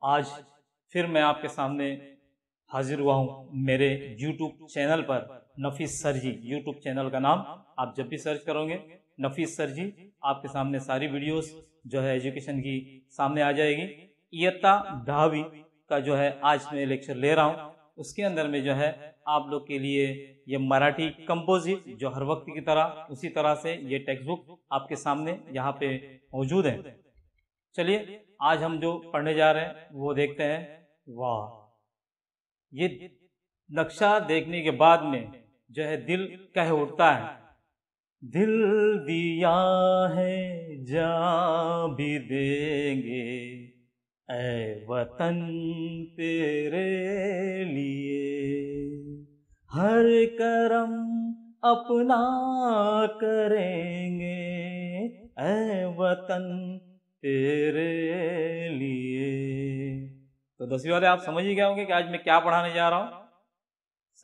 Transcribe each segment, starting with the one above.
आज फिर मैं आपके सामने हाजिर हुआ हूँ मेरे YouTube चैनल पर। नफीस सर जी YouTube चैनल का नाम आप जब भी सर्च करोगे नफीस सर जी, आपके सामने सारी वीडियोस जो है एजुकेशन की सामने आ जाएगी। इयत्ता 10वीं का जो है आज मैं लेक्चर ले रहा हूँ, उसके अंदर में जो है आप लोग के लिए ये मराठी कंपोजिट जो हर वक्त की तरह उसी तरह से ये टेक्स्ट बुक आपके सामने यहाँ पे मौजूद है। चलिए आज हम जो पढ़ने जा रहे हैं वो देखते हैं। वाह, ये नक्शा देखने के बाद में जो है दिल कह उठता है, दिल दिया है जान भी देंगे ऐ वतन तेरे लिए, हर करम अपना करेंगे ऐ वतन तेरे लिए। तो 10वीं वाले आप समझ ही गए होंगे कि आज मैं क्या पढ़ाने जा रहा हूं।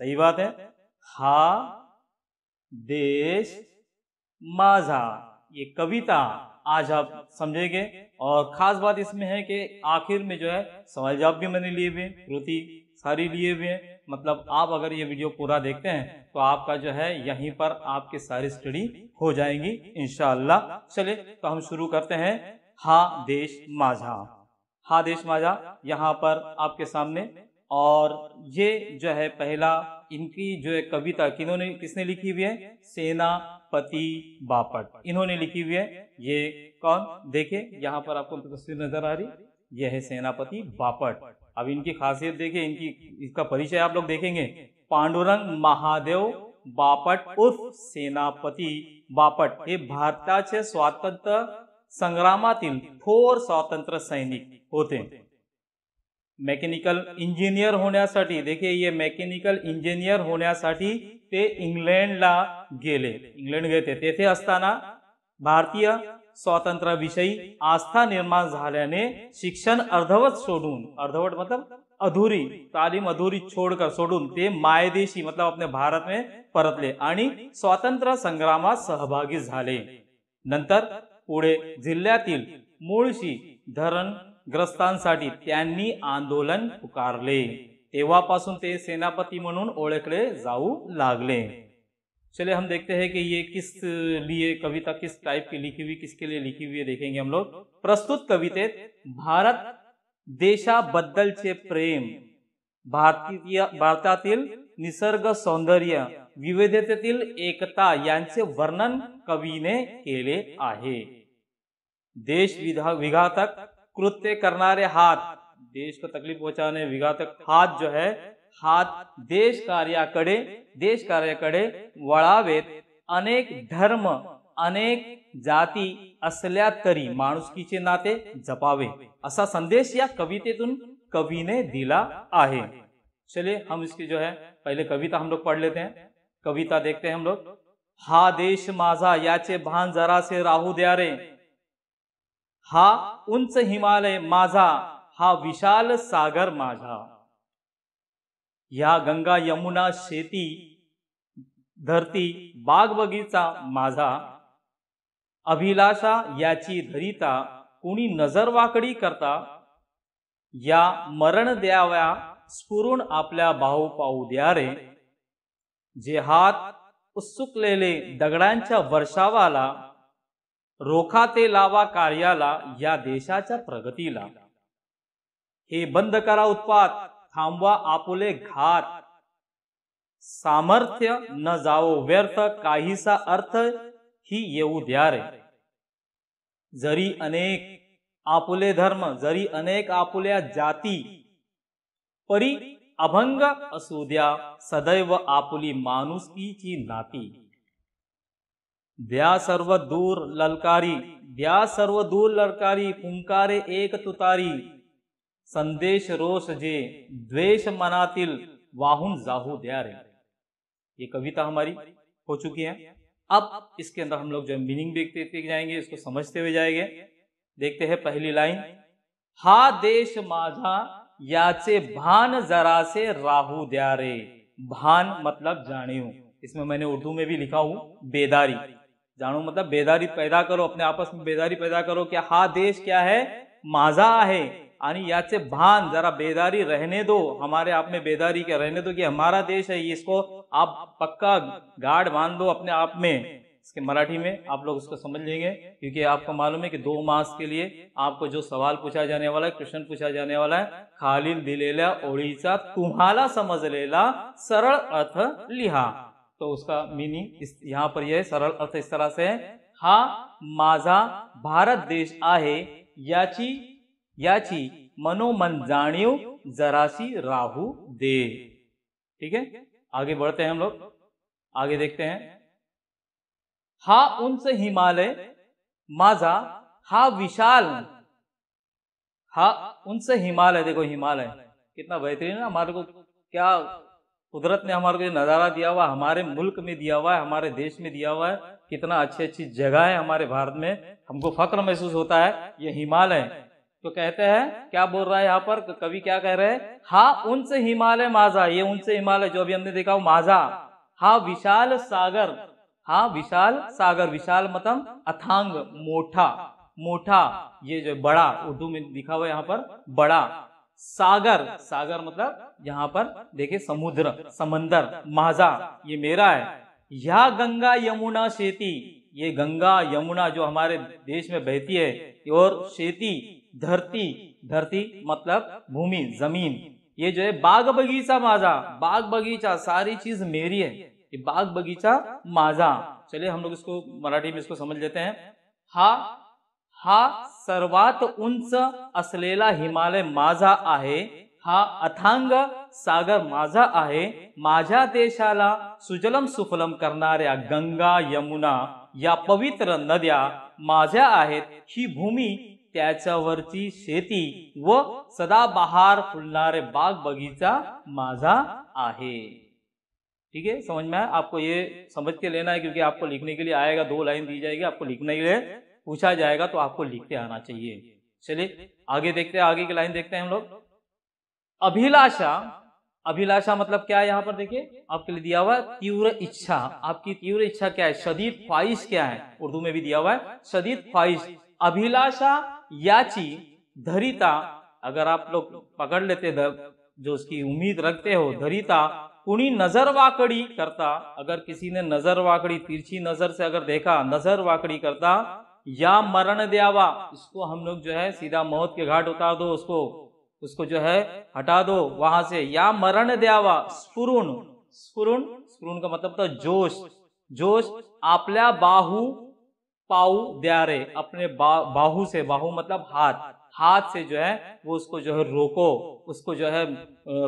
सही बात है, हा देश माझा, ये कविता आज आप समझेंगे। और खास बात इसमें है कि आखिर में जो है सवाल जवाब भी मैंने लिए हुए हैं, कृति सारी लिए हुए हैं। मतलब आप अगर ये वीडियो पूरा देखते हैं तो आपका जो है यहीं पर आपकी सारी स्टडी हो जाएंगी इंशाअल्लाह। चलिए तो हम शुरू करते हैं। हा देश माझा, हा देश माझा यहाँ पर आपके सामने। और ये जो है पहला इनकी जो है कविता किसने लिखी हुई है, सेनापति बापट इन्होंने लिखी हुई है। ये कौन, देखिए यहाँ पर आपको तस्वीर नजर आ रही, यह है सेनापति बापट। अब इनकी खासियत देखिए, इसका परिचय आप लोग देखेंगे। पांडुरंग महादेव बापट उर्फ सेनापती बापट हे भारताचे स्वातंत्र्य संग्रामातील थोर स्वातंत्र्य सैनिक होते। मेकॅनिकल इंजिनियर होण्यासाठी, देखिए ये मेकॅनिकल इंजिनियर होण्यासाठी ते इंग्लंडला गेले, इंग्लंड गए थे। तेथे असताना भारतीय स्वातंत्र्याविषयी आस्था निर्माण झाल्याने शिक्षण अर्धवट सोडून, अर्धवट मतलब अधूरी तालीम अधूरी सोडून ते मायदेशी मतलब अपने भारत में परतले आणि स्वातंत्र्य संग्रामात सहभागी झाले। नंतर पुढे जिल्ह्यातील मुळशी धरणग्रस्तांसाठी त्यांनी आंदोलन पुकारले। तेव्हापासून ते सेनापती म्हणून ओळखले जाऊ लागले। चलिए हम देखते हैं कि ये किस लिए कविता किस टाइप की लिखी हुई, किसके लिए लिखी हुई है, देखेंगे हम लोग। प्रस्तुत कवितेत भारत देशाबद्दलचे प्रेम, भारतातील निसर्ग सौंदर्य, विविधतेतील एकता यांचे वर्णन कवीने केले आहे। देश विघातक कृत्य करणारे हात, देश को तकलीफ पहुंचाने विघातक हात जो है, हात देश कार्याकडे वळावेत। अनेक धर्म अनेक जाती असल्या तरी माणुसकीचे नाते जपावे, असा संदेश या कवितेतून कवीने दिला आहे। चलिए हम इसकी जो है पहले कविता हम लोग पढ़ लेते हैं। कविता देखते हैं हम लोग। हा देश माझा याचे भान जरा से राहू द्या रे, हा उंच हिमालय माझा, हा विशाल सागर माझा, या गंगा यमुना शेती धरती बाग बगीचा माझा, अभिलाषा याची धरिता कुणी नजर वाकडी करता, या मरण द्याव्या स्फुरून आपल्या भाऊ पाहू द्या रे, जे हात उत्सुकलेले दगडांच्या वर्षावाला, रोखा ते लावा कार्याला या देशाच्या प्रगतीला, हे बंद करा उत्पात थांबवा आपुले घात, सामर्थ्य न जाओ व्यर्थ काहीसा अर्थ ही येऊ द्या रे, जरी अनेक आपुले धर्म जरी अनेक आपुल्या जाती, परी अभंग असू द्या सदैव आपुली माणुसकीची नाती, द्या सर्व दूर ललकारी, द्या सर्व दूर ललकारी, फुंकारे एक तुतारी, संदेश रोष जे द्वेष मनातील वाहून जाहू द्या रे। ये कविता हमारी हो चुकी है। अब इसके अंदर हम लोग जो मीनिंग देखते जाएंगे, इसको समझते हुए जाएंगे। देखते हैं पहली लाइन, हा देश माझा याचे भान जरा से राहू द्या रे। भान मतलब जानियो, इसमें मैंने उर्दू में भी लिखा हूं बेदारी, जानो मतलब बेदारी पैदा करो, अपने आपस में बेदारी पैदा करो कि हा देश क्या है, माझा आहे, आणि याचे भान, जरा बेदारी रहने दो, हमारे आप में बेदारी क्या रहने दो कि हमारा देश है, इसको आप पक्का गार्ड बांध दो अपने आप में। इसके मराठी में आप लोग इसको समझ लेंगे, क्योंकि आपको मालूम है कि 2 मास के लिए आपको जो सवाल पूछा जाने वाला है, क्वेश्चन पूछा जाने वाला है, खालील दिलेल्या ओळीचा तुम्हाला समजलेला सरळ अर्थ लिहा। तो उसका मीनिंग यहाँ पर यह सरळ अर्थ इस तरह से है, हा माझा भारत देश आहे, याची मनोमन जाणीव जरासी राहू दे। ठीक है, आगे बढ़ते हैं हम लोग, आगे देखते हैं। हा उंच हिमालय माझा, हा विशाल, हा उंच हिमालय, देखो हिमालय कितना बेहतरीन है, हमारे को क्या कुदरत ने हमारे को नजारा दिया हुआ, हमारे मुल्क में दिया हुआ है, हमारे देश में दिया हुआ है, कितना अच्छी अच्छी जगह है हमारे भारत में, हमको फक्र महसूस होता है ये हिमालय। तो कहते हैं, क्या बोल रहा है यहाँ पर कवि, क्या कह रहे हैं, हा उंच हिमालय माझा, ये उंच हिमालय जो अभी हमने देखा वो माझा, हा विशाल सागर, हाँ विशाल सागर, विशाल मतलब अथांग, मोठा, मोठा, ये जो बड़ा, उर्दू में लिखा हुआ है यहाँ पर बड़ा, सागर, सागर मतलब यहाँ पर देखिए समुद्र, समंदर, माझा ये मेरा है, यह गंगा यमुना शेती, ये गंगा यमुना जो हमारे देश में बहती है, और शेती धरती, धरती मतलब भूमि, जमीन, ये जो है बाग बगीचा माझा, बाग बगीचा सारी चीज मेरी है, ये बाग बगीचा माझा। चलिए हम लोग इसको मराठी में इसको समझ लेते हैं। हा सर्वात उंच असलेला हिमालय माझा आहे, हा अथांग सागर माझा आहे, माझ्या देशाला सुजलम सुफलम करणाऱ्या गंगा यमुना या पवित्र नद्या माझ्या आहेत, ही भूमी, त्याच्यावरची शेती व सदाबहार फुलणारे बाग बगीचा माझा आहे। ठीक है, समझ में आया? आपको ये समझ के लेना है, क्योंकि आपको लिखने के लिए आएगा, 2 लाइन दी जाएगी, आपको लिखने के लिए पूछा जाएगा, तो आपको लिखते आना चाहिए। चलिए आगे देखते हैं, आगे की लाइन देखते हैं हम लोग। अभिलाषा, अभिलाषा मतलब क्या है यहाँ पर देखिए आपके लिए दिया हुआ है, तीव्र इच्छा, आपकी तीव्र इच्छा क्या है, शदीद ख्वाहिश क्या है, उर्दू में भी दिया हुआ है शदीद ख्वाहिश। अभिलाषा याची धरिता, अगर आप लोग पकड़ लेते जो उसकी उम्मीद रखते हो, धरिता कुणी नजर वाकड़ी करता, अगर किसी ने नजर वाकड़ी, तिरछी नजर से अगर देखा, नजर वाकड़ी करता, या मरण द्यावा, इसको हम लोग जो है सीधा मौत के घाट उतार दो, उसको जो है हटा दो वहां से, या मरण द्यावा, स्फुरुण, स्फुरुण, स्फुरुण का मतलब था जोश, जोश, आपल्या बाहू पाऊ द्या रे, अपने बाहू से, बाहू मतलब हाथ, हाथ से जो है वो उसको जो है रोको, उसको जो है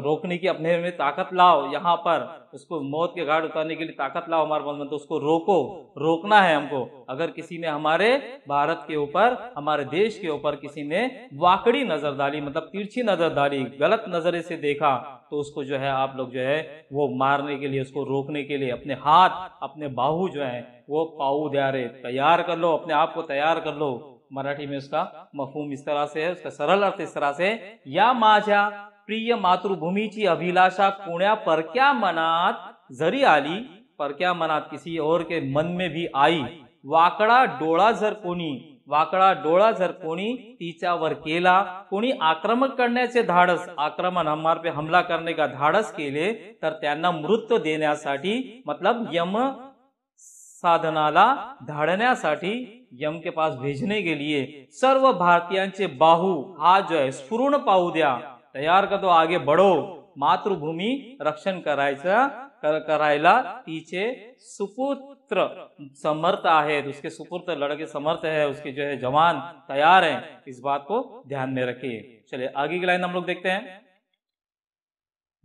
रोकने की अपने में ताकत लाओ, यहाँ पर उसको मौत के घाट उतारने के लिए ताकत लाओ हमारे पास में, तो उसको रोको, रोकना है हमको। अगर किसी ने हमारे भारत के ऊपर, हमारे देश के ऊपर किसी ने वाकड़ी नजर डाली, मतलब तिरछी नजर डाली, गलत नजरे से देखा, तो उसको जो है आप लोग जो है वो मारने के लिए, उसको रोकने के लिए अपने हाथ, अपने बाहू जो है वो पाऊ द्या रे, तैयार कर लो, अपने आप को तैयार कर लो। मराठी में उसका मफहूम इस तरह से है, उसका सरल अर्थ इस तरह से, या माझ्या प्रिय मातृभूमीची अभिलाषा कोण्या परक्या मनात जरी आली, परक्या मनात किसी और के मन में भी आई, वाकडा डोळा जर कोणी, वाकडा डोळा जर कोणी तिच्यावर केला, कोणी आक्रमण करण्याचे धाडस, आक्रमण हमारे पे हमला करने का धाडस केले, तर त्यांना मृत्यू देण्यासाठी, मतलब यम साधनाला धाडण्यासाठी, यम के पास भेजने के लिए सर्व भारतीयांचे बाहू, हाथ जो है स्फुरुण पाहू द्या, तैयार कर दो, आगे बढ़ो, मातृभूमी रक्षण करायला तिचे सुपुत्र समर्थ आहेत, उसके सुपुत्र लड़के समर्थ है, उसके जो है जवान तैयार हैं, इस बात को ध्यान में रखिए। चलिए आगे की लाइन हम लोग देखते हैं।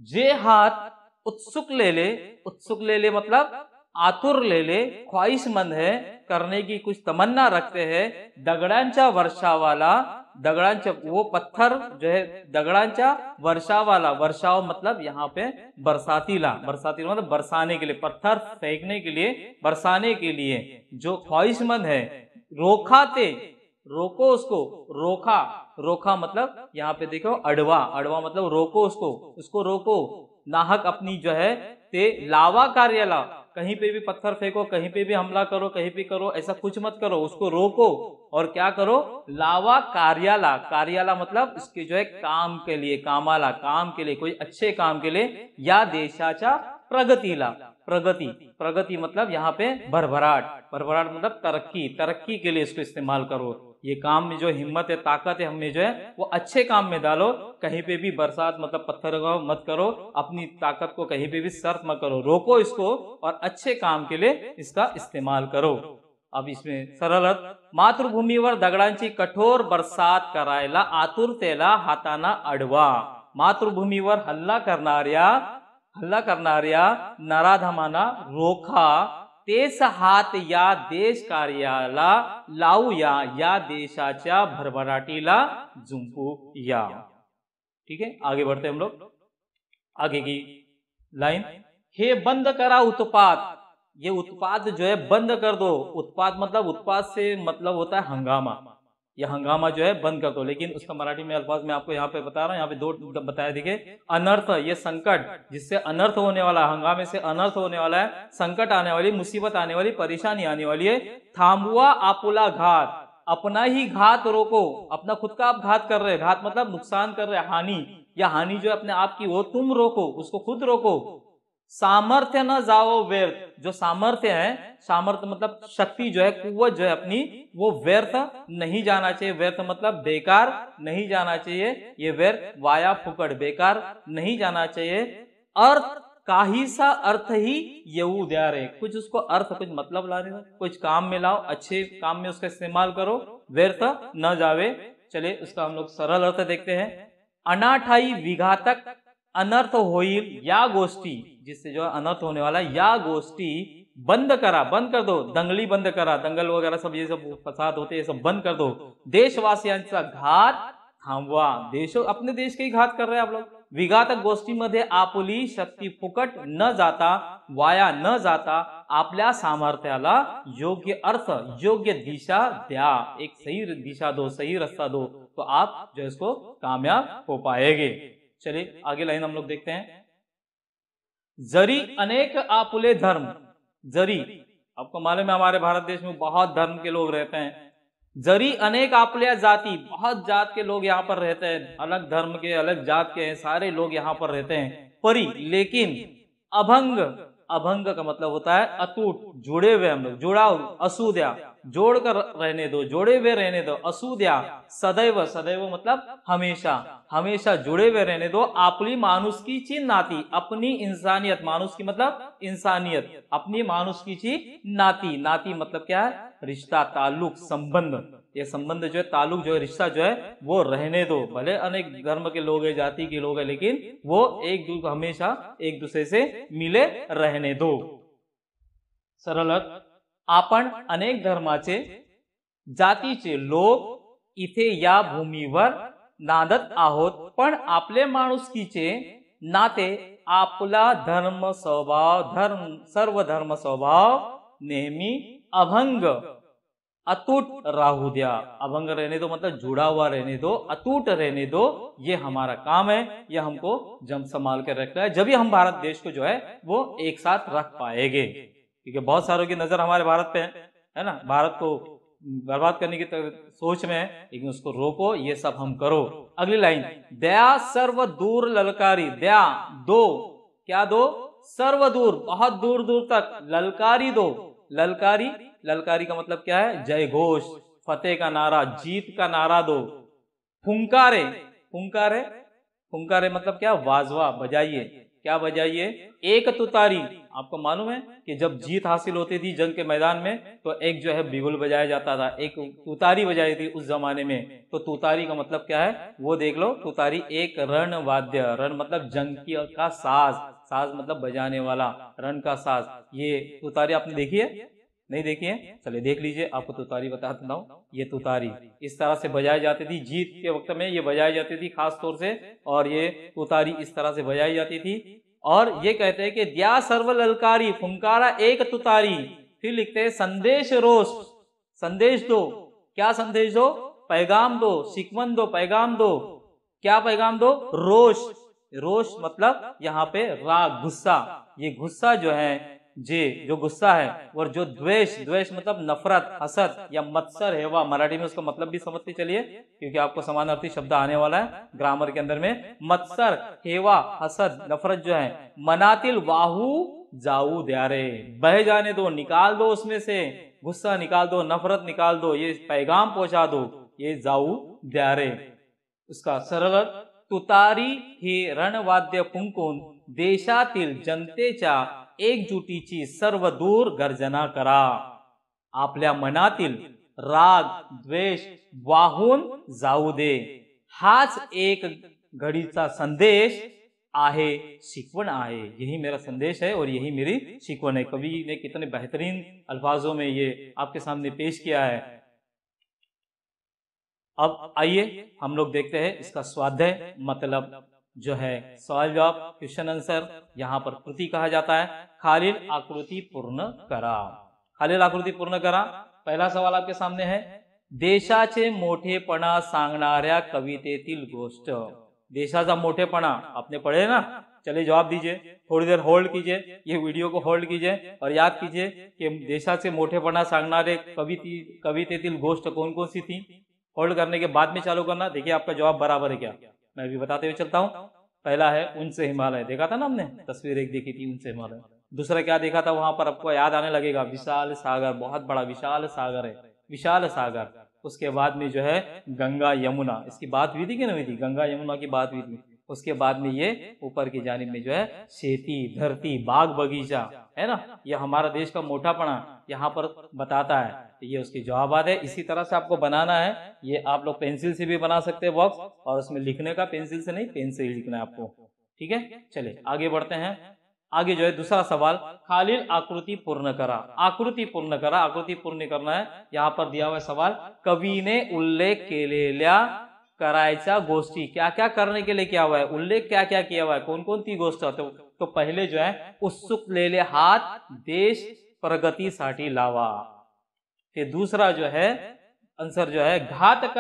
जे हाथ उत्सुक ले ले, उत्सुक ले ले मतलब आतुर ले ले, ख्वाहिशमंद है, करने की कुछ तमन्ना रखते हैं, दगडांच्या वर्षावाला, दगडांच्या वो पत्थर जो है दगडांच्या वर्षावाला, वर्षाव मतलब यहाँ पे बरसातीला, बरसाती मतलब बरसाने के लिए, पत्थर फेंकने के लिए, बरसाने के लिए जो ख्वाहिशमंद है, रोखाते, रोको उसको, रोखा, रोखा मतलब यहाँ पे देखो अडवा, अडवा मतलब रोको उसको, उसको रोको, नाहक अपनी जो है ते लावा कार्याला, कहीं पे भी पत्थर फेंको, कहीं पे भी हमला करो, कहीं पे करो, ऐसा कुछ मत करो, उसको रोको और क्या करो, लावा कार्याला, कार्याला मतलब इसके जो है काम के लिए, कामाला काम के लिए, कोई अच्छे काम के लिए, या देशाचा प्रगतीला, प्रगति, प्रगति मतलब यहाँ पे भरभराट, भरभराट मतलब तरक्की, तरक्की के लिए इसको इस्तेमाल करो। ये काम में जो हिम्मत है, ताकत है, हमें जो है वो अच्छे काम में डालो, कहीं पे भी बरसात मतलब पत्थर मत करो, अपनी ताकत को कहीं पे भी सर्फ मत करो, रोको इसको और अच्छे काम के लिए इसका इस्तेमाल करो। अब इसमें सरल अर्थ, मातृभूमीवर दगडांची कठोर बरसात करायला आतुरतेला हाताना अडवा, मातृभूमीवर हल्ला करणाऱ्या नराधमांना रोखा, तेच हात या देश कार्याला लावूया, या देशाच्या भरभराटीला झुंपू या। ठीक है, आगे बढ़ते हम लोग। आगे की लाइन, हे बंद करा उत्पात, ये उत्पात जो है बंद कर दो। उत्पात मतलब, उत्पात से मतलब होता है हंगामा, यह हंगामा जो है बंद कर दो, लेकिन उसका मराठी में अल्फाज में आपको यहाँ पे बता रहा हूँ, यहाँ पे दो बताया देखिए। अनर्थ, ये संकट, जिससे अनर्थ होने वाला, हंगामे से अनर्थ होने वाला है, संकट आने वाली, मुसीबत आने वाली, परेशानी आने वाली है। थांबवा आपुला घात, अपना ही घात रोको, अपना खुद का आप घात कर रहे हैं, घात मतलब नुकसान कर रहे हैं, हानि, या हानि जो है अपने आप की वो तुम रोको, उसको खुद रोको। सामर्थ्य न जाओ व्यर्थ, जो सामर्थ्य है, सामर्थ्य मतलब शक्ति जो है, कुव्वत जो है अपनी, वो व्यर्थ नहीं जाना चाहिए। व्यर्थ मतलब बेकार नहीं जाना चाहिए, ये व्यर्थ वाया फुकट, बेकार नहीं जाना चाहिए। अर्थ काहीसा अर्थ ही येऊ द्या रे, कुछ उसको अर्थ, कुछ मतलब ला रहे हो, कुछ काम में लाओ, अच्छे काम में उसका इस्तेमाल करो, व्यर्थ न जावे। चलिए उसका हम लोग सरल अर्थ देखते हैं। अनाठाई विघातक अनर्थ होईल या गोष्टी, जिससे जो अनर्थ होने वाला, या गोष्टी बंद करा, बंद कर दो, दंगली बंद करा, दंगल वगैरह सब ये सब फसाद होते हैं, सब बंद कर दो। देशवासियांचा घात थांबवा, देश अपने देश के ही घात कर रहे हैं आप लोग। विघातक गोष्टीमध्ये आपली शक्ती फुकट न जाता, वाया न जाता, आपल्या सामर्थ्याला योग्य अर्थ, योग्य दिशा द्या, एक सही दिशा दो, सही रास्ता दो, तो आप जो इसको कामयाब हो पाएंगे। चलिए आगे लाइन हम लोग देखते हैं। जरी अनेक आपुले धर्म, जरी आपको मालूम है हमारे भारत देश में बहुत धर्म के लोग रहते हैं। जरी अनेक आपल्या जाति, बहुत जात के लोग यहाँ पर रहते हैं, अलग धर्म के, अलग जात के हैं, सारे लोग यहाँ पर रहते हैं। परी लेकिन अभंग, अभंग का मतलब होता है अटूट, जुड़े हुए, हम लोग जुड़ाव, असूद्या जोड़कर रहने दो, जोड़े हुए रहने दो, असूद्या सदैव, सदैव मतलब हमेशा, हमेशा जुड़े हुए रहने दो। आपली माणुसकीची नाती, अपनी इंसानियत, मानुषकी मतलब इंसानियत, अपनी माणुसकीची नाती, नाती मतलब क्या है, रिश्ता, ताल्लुक, संबंध, ये संबंध जो है, ताल्लुक जो है, रिश्ता जो है वो रहने दो। भले अनेक धर्म के लोग हैं, जाति के लोग हैं, लेकिन वो एक दूसरे, हमेशा एक दूसरे से मिले रहने दो। सरल अर्थ, आपण अनेक धर्माचे, जातीचे लोक इथे या भूमीवर नांदत आहोत, पण आपले माणुसकीचे नाते, आपला धर्म स्वभाव, सर्व धर्म स्वभाव नेहमी अभंग अतूट राहू द्या। अभंग रहने दो मतलब जुड़ा हुआ रहने दो, अतूट रहने दो, ये हमारा काम है, ये हमको जम संभाल कर रखना है, जब भी हम भारत देश को जो है वो एक साथ रख पाएंगे। क्योंकि बहुत सारों की नजर हमारे भारत पे है ना, भारत को बर्बाद करने की सोच में है, लेकिन उसको रोको, ये सब हम करो। अगली लाइन, दया सर्व दूर ललकारी, दया दो, क्या दो, सर्व दूर, बहुत दूर दूर तक, ललकारी दो, ललकारी, ललकारी का मतलब क्या है, जय घोष, फतेह का नारा, जीत का नारा दो। फुंकारे, फुंकारे, फुंकारे मतलब क्या, वाजवा, बजाइए, क्या बजाइए, एक तुतारी। आपको मालूम है कि जब जीत हासिल होती थी जंग के मैदान में, तो एक जो है बिगुल बजाया जाता था, एक तुतारी बजाई थी उस जमाने में। तो तुतारी का मतलब क्या है, वो देख लो, तुतारी एक रण वाद्य, रण मतलब जंग की का साज, साज मतलब बजाने वाला, रण का साज। ये तुतारी आपने देखी है, नहीं देखी है, चलिए देख लीजिए, आपको तुतारी बता देता हूँ। ये तुतारी इस तरह से बजाई जाती थी, जीत के वक्त में ये बजाई जाती थी खास तौर से, और ये तुतारी इस तरह से बजाई जाती थी। और ये कहते हैं कि द्या सर्व ललकारी, फुंकारा एक तुतारी। फिर लिखते हैं संदेश रोष, संदेश दो, क्या संदेश दो, पैगाम दो, शिकवन दो, पैगाम दो, क्या पैगाम दो, रोष, रोष मतलब यहाँ पे राग, गुस्सा, ये गुस्सा जो है जे जो गुस्सा है, और जो द्वेष, द्वेष मतलब नफरत, हसद या मत्सर हेवा, मराठी में उसका मतलब भी समझते चलिए क्योंकि आपको समानार्थी शब्द आने वाला है ग्रामर के अंदर में। मत्सर हेवा हसद नफरत जो है, मनातिल वाहू जाऊ द्या रे, बह जाने दो, निकाल दो उसमें से, गुस्सा निकाल दो, नफरत निकाल दो, ये पैगाम पहुंचा दो, ये जाऊ द्या रे। उसका सरळ, तुतारी हे रणवाद्य फुंकून देशातील जनतेच्या एकजुटीची सर्व दूर गर्जना करा, आपल्या मनातील राग द्वेष वाहून जाऊ दे, हाच एक घडीचा संदेश आहे, शिकवण आहे। यही मेरा संदेश है और यही मेरी शिकवण है। कवि ने कितने बेहतरीन अल्फाजों में ये आपके सामने पेश किया है। अब आइए हम लोग देखते हैं इसका स्वाध्याय, मतलब जो है सवाल जवाब, क्वेश्चन आंसर। यहाँ पर कृति कहा जाता है, खालील आकृति पूर्ण करा। खालील आकृति पूर्ण करा। पहला सवाल आपके सामने है, देशाचे मोठेपणा सांगणाऱ्या कवितेतील गोष्ट। देशाचा मोठेपणा आपने पढ़े ना, चलिए जवाब दीजिए, थोड़ी देर होल्ड कीजिए, ये वीडियो को होल्ड कीजिए और याद कीजिए कि देशाचे मोठेपणा सांगणारे कवितेतील गोष्ट कौन कौन सी थी। होल्ड करने के बाद में चालू करना, देखिए आपका जवाब बराबर है क्या, मैं भी बताते हुए चलता हूँ। पहला है उनसे हिमालय, देखा था ना हमने, तस्वीर एक देखी थी उनसे हिमालय। दूसरा क्या देखा था, वहां पर आपको याद आने लगेगा, विशाल सागर, बहुत बड़ा विशाल सागर है, विशाल सागर। उसके बाद में जो है गंगा यमुना, इसकी बात हुई थी कि नहीं हुई थी, गंगा यमुना की बात हुई थी। उसके बाद में ये ऊपर की जानिब में जो है खेती धरती बाग बगीचा है ना, ये हमारा देश का मोटापना यहाँ पर बताता है। तो ये उसके जवाब है। इसी तरह से आपको बनाना है, ये आप लोग पेंसिल से भी बना सकते हैं बॉक्स, और उसमें लिखने का पेंसिल से नहीं, पेन से ही लिखना है आपको, ठीक है। चलिए आगे बढ़ते हैं। आगे जो है दूसरा सवाल, खालील आकृति पूर्ण करा। आकृति पूर्ण करा, आकृति पूर्ण करना है। यहाँ पर दिया हुआ सवाल, कवीने उल्लेख केलेल्या करायच्या गोष्टी, क्या क्या करने के लिए किया हुआ है, उल्लेख क्या क्या किया हुआ है, कौन कौन सी गोष्ट। तो पहले जो है उत्सुकलेले हात देश प्रगतीसाठी लावा। फिर दूसरा जो है आंसर जो है, घात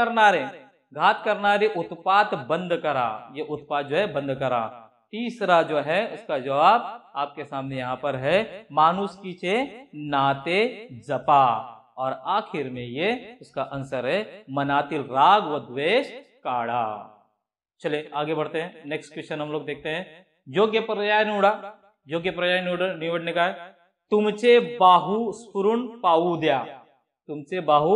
करणारे उत्पात बंद करा, ये उत्पात जो है बंद करा। तीसरा जो है उसका जवाब आपके सामने यहाँ पर है, माणुसकीचे नाते जपा। और आखिर में ये उसका आंसर है, मनातील राग व द्वेष काढ़ा। चले आगे बढ़ते हैं। नेक्स्ट क्वेश्चन हम लोग देखते हैं, योग्य पर्याय निवडा। योग्य पर्याय निवडने का है, तुमचे बाहू स्फुरून पाऊ द्या, तुमचे बाहू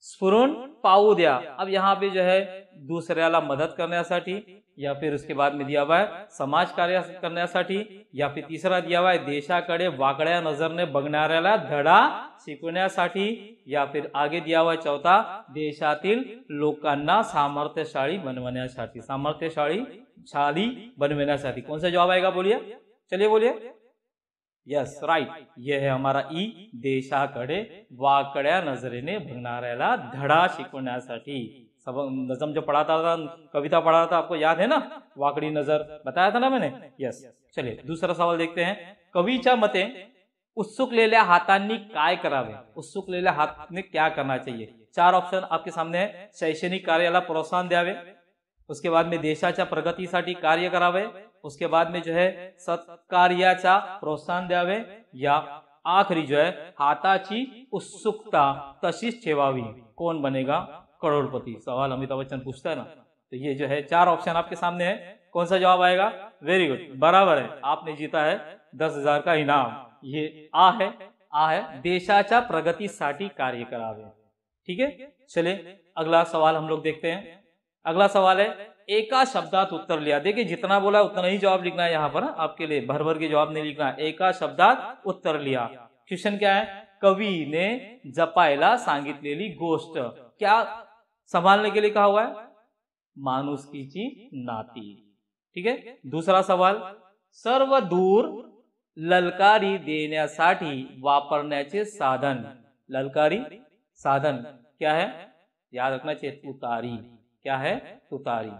स्फुरून पाऊ द्या। अब यहाँ पे जो है दुसऱ्याला मदत करण्यासाठी, या फिर उसके बाद में दिया हुआ है समाज कार्य करण्यासाठी, या फिर तीसरा दिया हुआ है देशाकडे वाकड्या नजरने बघणाऱ्याला धडा शिकवण्यासाठी, या फिर आगे दिया हुआ है चौथा, देशातील लोकांना सामर्थ्यशाली बनवण्यासाठी, सामर्थ्यशाली बनवण्यासाठी। कौन सा जवाब आएगा बोलिए, चलिए बोलिए। यस राइट, ये है हमारा ई, देशाकडे वाकड्या नजरेने बघणाऱ्याला धडा शिकवण्यासाठी। सब नजम जो पढ़ाता था, कविता पढ़ा था, आपको याद है ना, वाकड़ी नजर बताया था ना मैंने। यस चलिए दूसरा सवाल देखते हैं, कवीच्या मते उत्सुकलेल्या हातांनी काय करावे, उत्सुकलेल्या हाताने क्या करना चाहिए। चार ऑप्शन आपके सामने है, शैक्षणिक कार्याला प्रोत्साहन द्यावे, उसके बाद में देशाच्या प्रगतीसाठी कार्य करावे, उसके बाद में जो है सत्कार्याचा प्रोत्साहन द्यावे, या आखिरी जो है हाताची उत्सुकता तशीच ठेवावी, कौन बनेगा करोड़पति। सवाल अमिताभ बच्चन पूछता है ना। तो ये जो है चार ऑप्शन आपके सामने है, कौन सा जवाब आएगा, वेरी गुड, बराबर है, आपने जीता है 10,000 का इनाम। ये आ है देशाच्या प्रगतीसाठी कार्य करावे, ठीक है। चलिए अगला सवाल हम लोग देखते हैं। अगला सवाल है, एका शब्दात उत्तर लिया। देखिए जितना बोला उतना ही जवाब लिखना है, यहाँ पर आपके लिए भर भर के जवाब नहीं लिखना है, एका शब्दात उत्तर लिया। क्वेश्चन क्या है, कवीने जपायला सांगितलेली गोष्ट, क्या संभालने के लिए कहा हुआ है, माणुसकीची नाती, ठीक है। दूसरा सवाल, सर्व दूर ललकारी देण्यासाठी वापरण्याचे साधन, ललकारी साधन क्या है, याद रखना चाहिए, तुतारी, क्या है, तुतारी।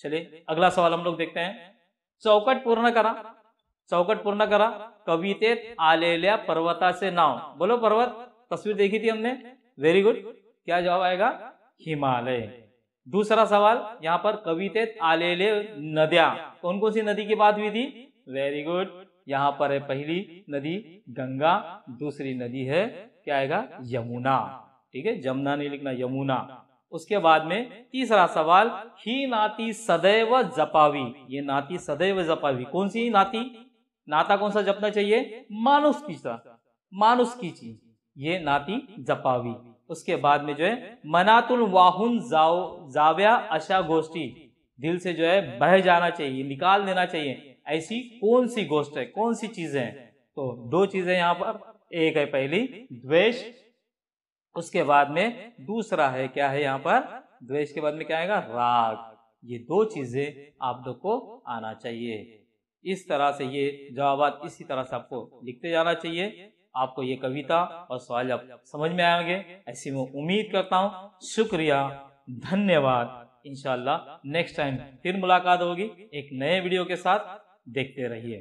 चलिए अगला सवाल हम लोग देखते हैं, चौकट पूर्ण करा। चौकट पूर्ण करा, कवितेत आलेल्या पर्वताचे नाव, बोलो पर्वत, तस्वीर देखी थी हमने, वेरी गुड, क्या जवाब आएगा, हिमालय। दूसरा सवाल, यहाँ पर कवितेत आलेले नद्या, कौन कौन सी नदी की बात हुई थी, वेरी गुड, यहाँ पर है पहली नदी गंगा, दूसरी नदी है क्या आएगा यमुना। ठीक है, जमुना नहीं लिखना, यमुना। उसके बाद में तीसरा सवाल, ही नाती सदैव जपावी। ये नाती सदैव जपावी, कौन सी नाती, नाता कौन सा जपना चाहिए, मानुष की तरह, मानुष की चीज, ये नाती जपावी। उसके बाद में जो है मनातुल वाहुन जाव्या अशा गोष्ठी, दिल से जो है बह जाना चाहिए, निकाल देना चाहिए, ऐसी कौन सी गोष्ठ है, कौन सी चीजें हैं। तो दो चीजें यहाँ पर, एक है पहली द्वेष, उसके बाद में दूसरा है क्या है यहाँ पर, द्वेष के बाद में क्या आएगा राग। ये दो चीजें आप लोग को आना चाहिए। इस तरह से ये जवाब इसी तरह से आपको लिखते जाना चाहिए। आपको ये कविता और सवाल आप समझ में आएंगे ऐसी मैं उम्मीद करता हूँ। शुक्रिया, धन्यवाद। इंशाल्लाह नेक्स्ट टाइम फिर मुलाकात होगी एक नए वीडियो के साथ। देखते रहिए।